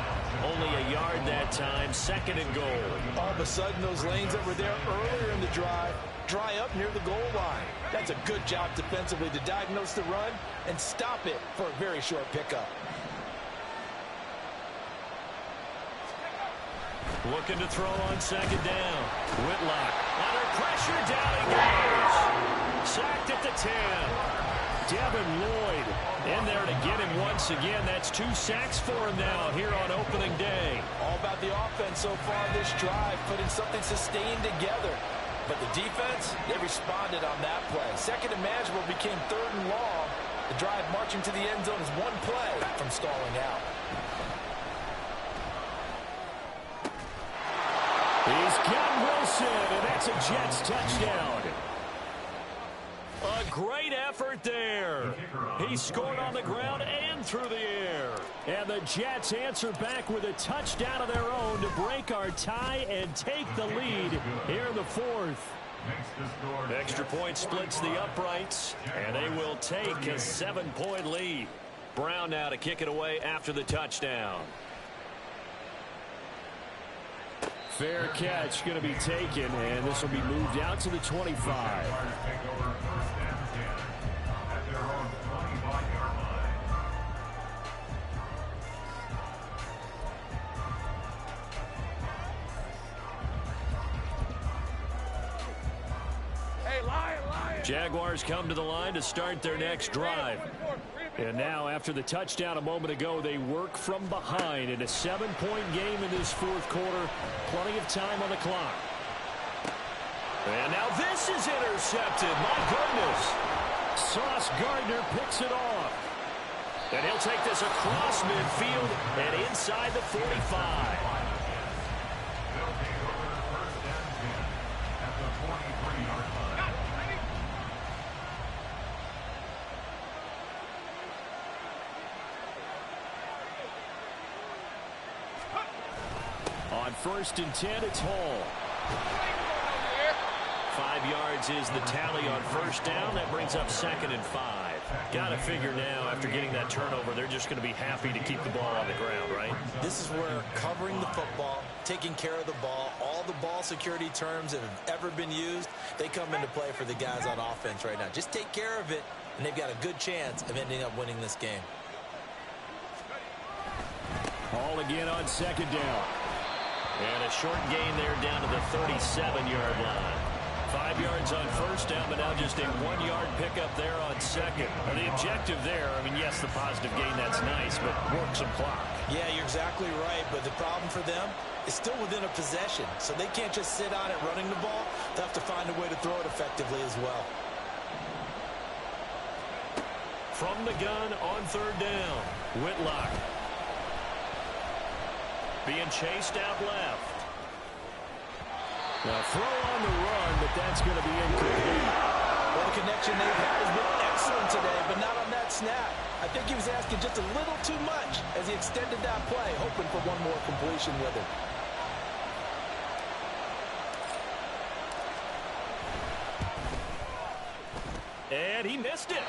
Only a yard that time, 2nd and goal. All of a sudden, those lanes that were there earlier in the drive dry up near the goal line. That's a good job defensively to diagnose the run and stop it for a very short pickup. Looking to throw on 2nd down. Whitlock under pressure, down he goes. Sacked at the 10. Devin Lloyd in there to get him once again. That's 2 sacks for him now here on opening day. All about the offense so far this drive, putting something sustained together. But the defense, they responded on that play. 2nd and manageable became 3rd and long. The drive marching to the end zone is one play from stalling out. He's got Wilson, and that's a Jets touchdown. A great effort there. He scored on the ground and through the air. And the Jets answer back with a touchdown of their own to break our tie and take the lead here in the 4th. Extra point splits the uprights, and they will take a 7-point lead. Brown now to kick it away after the touchdown. Fair catch going to be taken, and this will be moved out to the 25. Jaguars come to the line to start their next drive. And now, after the touchdown a moment ago, they work from behind in a 7-point game in this 4th quarter. Plenty of time on the clock. And now this is intercepted. My goodness. Sauce Gardner picks it off. And he'll take this across midfield and inside the 45. On 1st and 10, it's Hall. 5 yards is the tally on 1st down. That brings up 2nd and 5. Got to figure now, after getting that turnover, they're just going to be happy to keep the ball on the ground, right? This is where covering the football, taking care of the ball, all the ball security terms that have ever been used, they come into play for the guys on offense right now. Just take care of it, and they've got a good chance of ending up winning this game. Hall again on 2nd down. And a short gain there down to the 37-yard line. 5 yards on 1st down, but now just a 1-yard pickup there on 2nd. The objective there, I mean, yes, the positive gain, that's nice, but work some clock. Yeah, you're exactly right, but the problem for them is still within a possession, so they can't just sit on it running the ball. They'll have to find a way to throw it effectively as well. From the gun on 3rd down, Whitlock. Being chased out left. Now throw on the run, but that's going to be incomplete. Well, the connection they've had has been excellent today, but not on that snap. I think he was asking just a little too much as he extended that play, hoping for one more completion with it. And he missed it.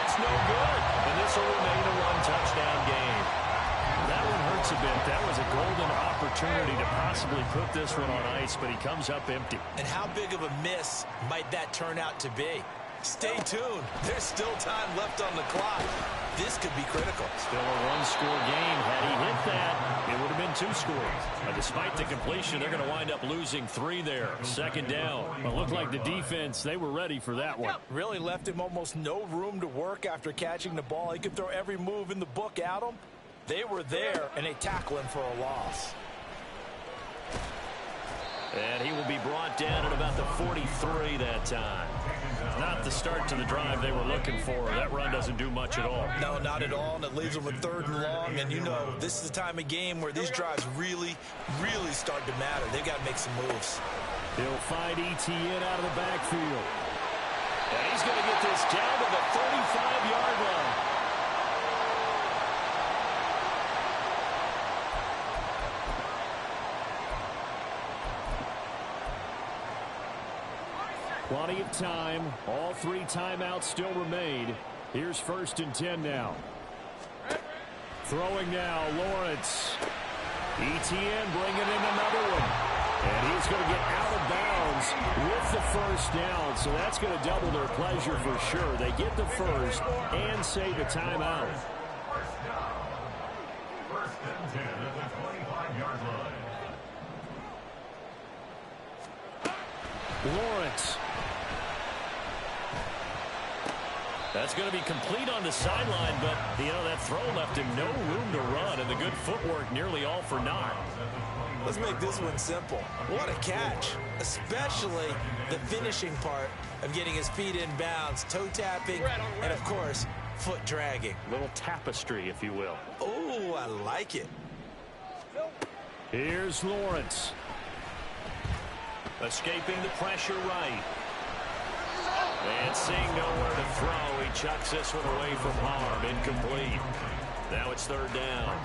It's no good. And this will remain a 1-touchdown game. That one hurts a bit. That was a golden opportunity to possibly put this one on ice, but he comes up empty. And how big of a miss might that turn out to be? Stay tuned. There's still time left on the clock. This could be critical. Still a 1-score game. Had he hit that, it would have been 2 scores. But despite the completion, they're going to wind up losing 3 there. 2nd down. But looked like the defense, they were ready for that one. Really left him almost no room to work after catching the ball. He could throw every move in the book at him. They were there, and they tackle him for a loss. And he will be brought down at about the 43 that time. Not the start to the drive they were looking for. That run doesn't do much at all. No, not at all, and it leaves them with 3rd and long. And you know, this is the time of game where these drives really start to matter. They've got to make some moves. He'll find ETN out of the backfield. And he's going to get this down to the 35-yard line. Plenty of time. All 3 timeouts still remain. Here's 1st and 10 now. Throwing now, Lawrence. ETN bringing in another one. And he's going to get out of bounds with the 1st down. So that's going to double their pleasure for sure. They get the 1st and save a timeout. 1st and 10 at the 25-yard line. Lawrence. That's going to be complete on the sideline, but, you know, that throw left him no room to run, and the good footwork nearly all for naught. Let's make this one simple. What a catch, especially the finishing part of getting his feet in bounds, toe tapping, and, of course, foot dragging. Little tapestry, if you will. Oh, I like it. Here's Lawrence. Escaping the pressure right. And seeing nowhere to throw, he chucks this one away from harm. Incomplete. Now it's 3rd down.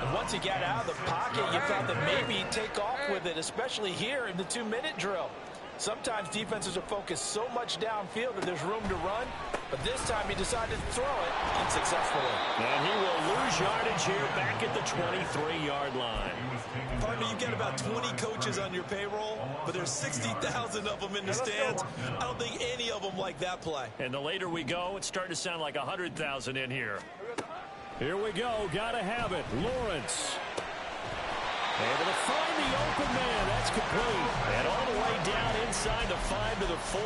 And once he got out of the pocket, you thought that maybe he'd take off with it, especially here in the 2-minute drill. Sometimes defenses are focused so much downfield that there's room to run, but this time he decided to throw it unsuccessfully. And he will lose yardage here back at the 23-yard line. Partner, you've got about 20 coaches on your payroll, but there's 60,000 of them in the stands. I don't think any of them like that play. And the later we go, it's starting to sound like 100,000 in here. Here we go. Got to have it. Lawrence. Able to find the open man. That's complete. And all the way down inside the 5 to the 4.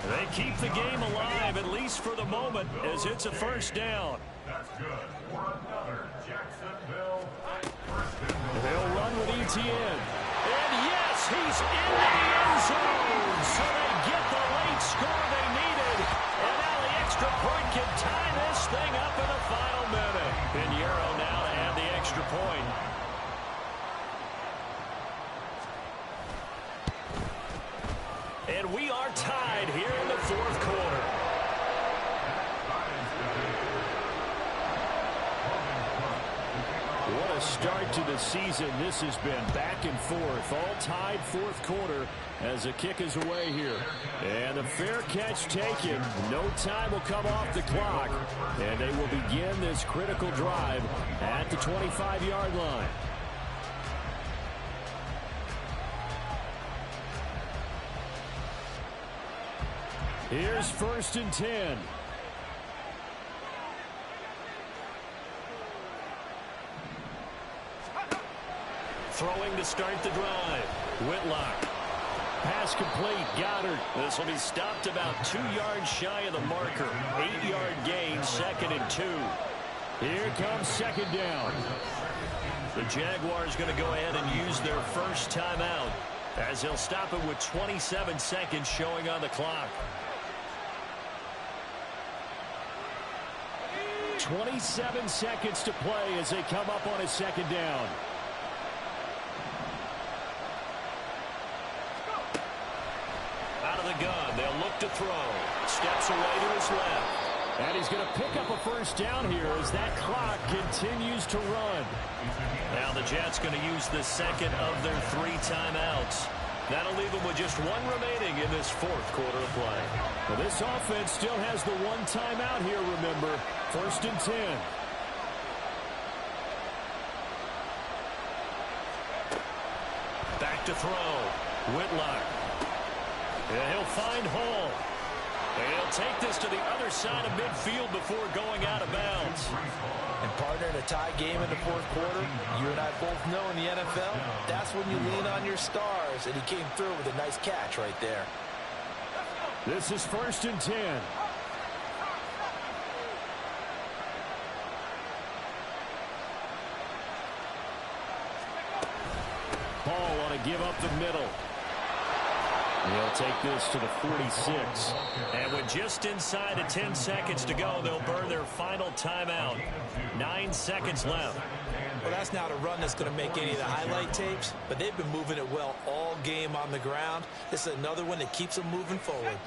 They keep the game alive, at least for the moment, as it's a 1st down. That's good for another Jacksonville 1st and goal. They'll run with ETN. And yes, he's in the end zone. So they get the late score they needed. And now the extra point can tie this thing up in the final minute. Pinheiro now to have the extra point. And we are tied here in the 4th quarter. What a start to the season this has been. Back and forth, all tied 4th quarter as the kick is away here. And a fair catch taken. No time will come off the clock. And they will begin this critical drive at the 25-yard line. Here's 1st and 10. Throwing to start the drive. Whitlock. Pass complete. Goddard. This will be stopped about 2 yards shy of the marker. 8-yard gain, 2nd and 2. Here comes 2nd down. The Jaguars going to go ahead and use their 1st timeout as they'll stop it with 27 seconds showing on the clock. 27 seconds to play as they come up on a 2nd down. Out of the gun, they'll look to throw. Steps away to his left. And he's going to pick up a 1st down here as that clock continues to run. Now the Jets going to use the 2nd of their 3 timeouts. That'll leave them with just 1 remaining in this 4th quarter of play. Well, this offense still has the 1 timeout here, remember. 1st and 10. Back to throw. Whitlock. And he'll find Hall. And he'll take this to the other side of midfield before going out of bounds. And partner, in a tie game in the 4th quarter, you and I both know in the NFL, that's when you lean on your stars. And he came through with a nice catch right there. This is 1st and 10. Hall want to give up the middle. He'll take this to the 46. And with just inside of 10 seconds to go, they'll burn their final timeout. 9 seconds left. Well, that's not a run that's going to make any of the highlight tapes, but they've been moving it well all game on the ground. This is another one that keeps them moving forward.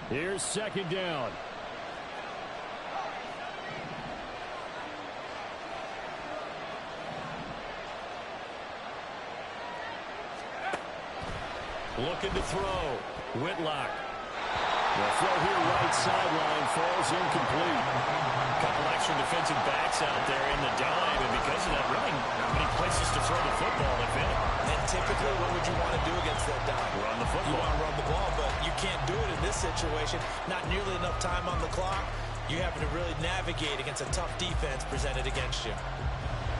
Here's second down. Looking to throw. Whitlock. The throw here right sideline falls incomplete. A couple extra defensive backs out there in the dime, and because of that, really not many places to throw the football, if any. And typically, what would you want to do against that dime? Run the football. You want to run the ball, but you can't do it in this situation. Not nearly enough time on the clock. You having to really navigate against a tough defense presented against you.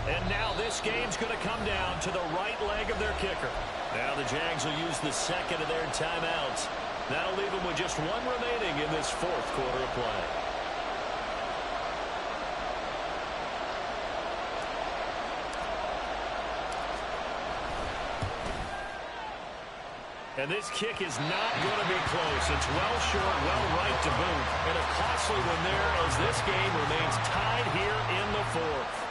And now this game's going to come down to the right leg of their kicker. Now the Jags will use the second of their timeouts. That'll leave them with just one remaining in this fourth quarter of play. And this kick is not going to be close. It's well short, well right to boot. And a costly one there as this game remains tied here in the fourth.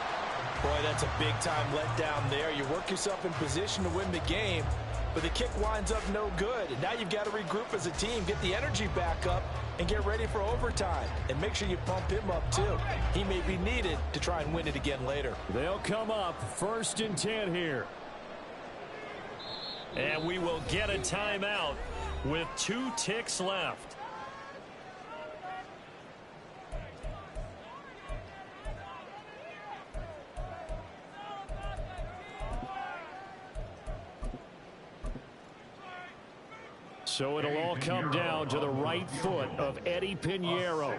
Boy, that's a big-time letdown there. You work yourself in position to win the game, but the kick winds up no good. And now you've got to regroup as a team, get the energy back up, and get ready for overtime. And make sure you pump him up, too. He may be needed to try and win it again later. They'll come up 1st and 10 here. And we will get a timeout with 2 ticks left. So it'll all come down to the right foot of Eddie Pinheiro.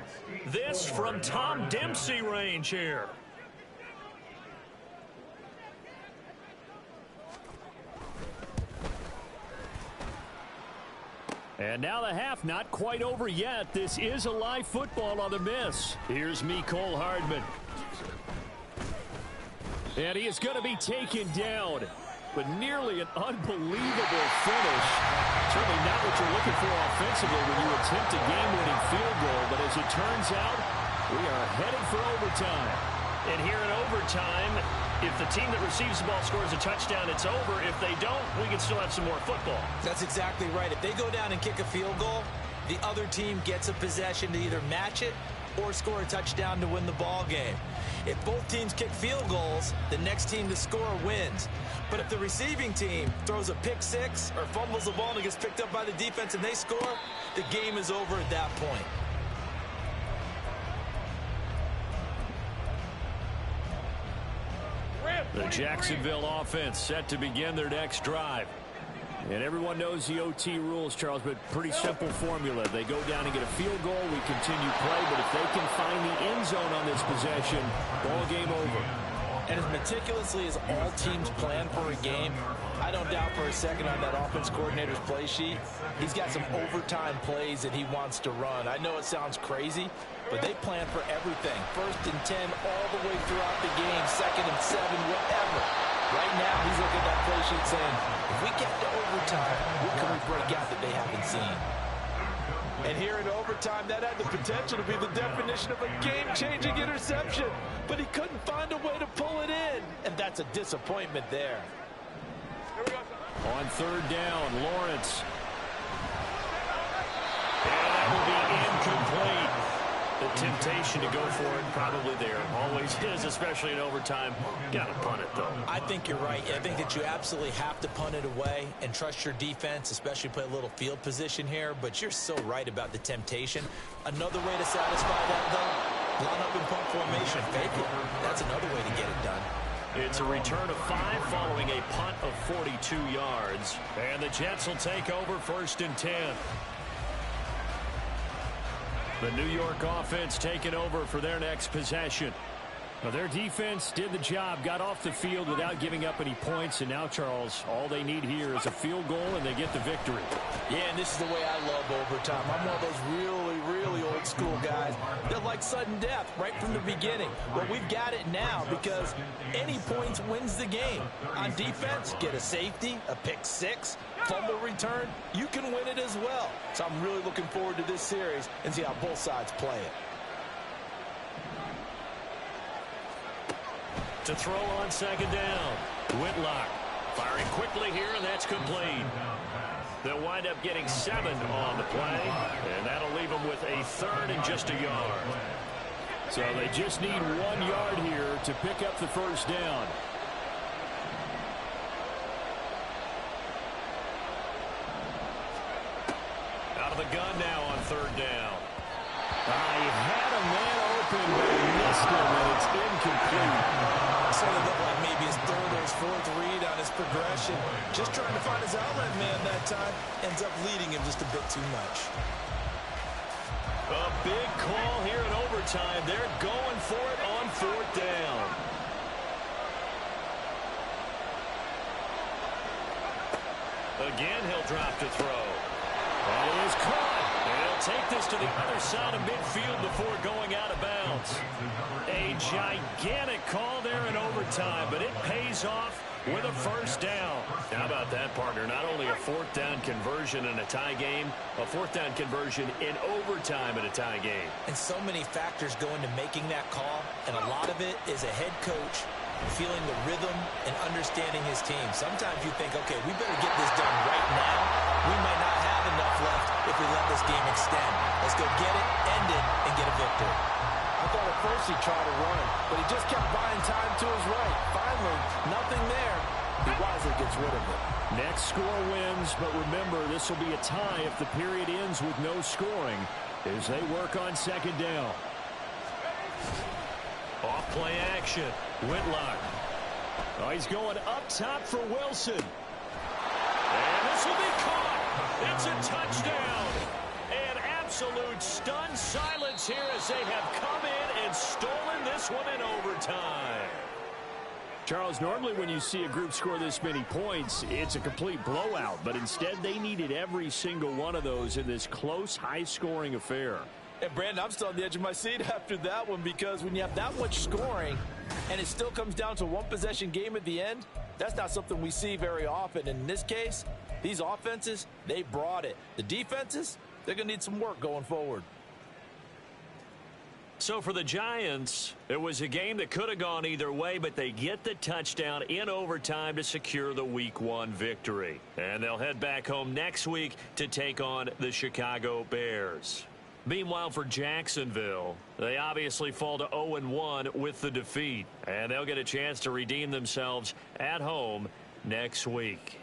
This from Tom Dempsey range here. And now the half not quite over yet. This is a live football on the miss. Here's Mecole Hardman. And he is going to be taken down. But nearly an unbelievable finish. Certainly not what you're looking for offensively when you attempt a game-winning field goal. But as it turns out, we are headed for overtime. And here in overtime, if the team that receives the ball scores a touchdown, it's over. If they don't, we can still have some more football. That's exactly right. If they go down and kick a field goal, the other team gets a possession to either match it or score a touchdown to win the ball game. If both teams kick field goals, the next team to score wins. But if the receiving team throws a pick six or fumbles the ball and it gets picked up by the defense and they score, the game is over at that point. The Jacksonville offense set to begin their next drive. And everyone knows the OT rules, Charles, but pretty simple formula. They go down and get a field goal, we continue play, but if they can find the end zone on this possession, ball game over. And as meticulously as all teams plan for a game, I don't doubt for a second on that offense coordinator's play sheet, he's got some overtime plays that he wants to run. I know it sounds crazy, but they plan for everything. 1st and 10 all the way throughout the game, 2nd and 7, whatever. Right now, he's looking at that play sheet saying, if we get to overtime, what can we break out that they haven't seen? And here in overtime, that had the potential to be the definition of a game-changing interception. But he couldn't find a way to pull it in. And that's a disappointment there. On 3rd down, Lawrence. And that will be incomplete. The temptation to go for it probably there. Always is, especially in overtime. Got to punt it, though. I think you're right. I think that you absolutely have to punt it away and trust your defense, especially play a little field position here. But you're so right about the temptation. Another way to satisfy that, though, line up in punt formation, fake it. That's another way to get it done. It's a return of 5 following a punt of 42 yards. And the Jets will take over 1st and 10. The New York offense taking over for their next possession. Now, their defense did the job, got off the field without giving up any points, and now, Charles, all they need here is a field goal, and they get the victory. Yeah, and this is the way I love overtime. I'm one of those really old school guys that like sudden death right from the beginning. Well, we've got it now because any points wins the game. On defense, get a safety, a pick six, fumble return, you can win it as well. So I'm really looking forward to this series and see how both sides play it. To throw on second down, Whitlock firing quickly here, and that's complete. They'll wind up getting 7 on the play, and that'll leave them with a third and just a yard. So they just need 1 yard here to pick up the first down. Out of the gun now on third down. He had a man open, but he missed him, and it's incomplete. So it looked like maybe his third or his fourth read on his progression. Just trying to find his outlet man that time. Ends up leading him just a bit too much. A big call here in overtime. They're going for it on fourth down. Again, he'll drop to throw. And it is caught. And he'll take this to the other side of midfield before going out of bounds. A gigantic call there in overtime, but it pays off with a first down. How about that, partner? Not only a fourth down conversion in a tie game, a fourth down conversion in overtime in a tie game. And so many factors go into making that call, and a lot of it is a head coach feeling the rhythm and understanding his team. Sometimes you think, okay, we better get this done right now. We might not have enough left if we let this game extend. Let's go get it, end it, and get a victory. I thought at first he tried to run, but he just kept buying time to his right. Finally, nothing there. He wisely gets rid of it. Next score wins, but remember, this will be a tie if the period ends with no scoring as they work on second down. Off play action. Whitlock. Oh, he's going up top for Wilson. And this will be caught. It's a touchdown. And absolute stunned silence here as they have come in and stolen this one in overtime. Charles, normally when you see a group score this many points, it's a complete blowout. But instead, they needed every single one of those in this close, high-scoring affair. And, Brandon, I'm still on the edge of my seat after that one because when you have that much scoring and it still comes down to one possession game at the end, that's not something we see very often. And in this case, these offenses, they brought it. The defenses, they're going to need some work going forward. So for the Giants, it was a game that could have gone either way, but they get the touchdown in overtime to secure the Week 1 victory. And they'll head back home next week to take on the Chicago Bears. Meanwhile, for Jacksonville, they obviously fall to 0-1 with the defeat, and they'll get a chance to redeem themselves at home next week.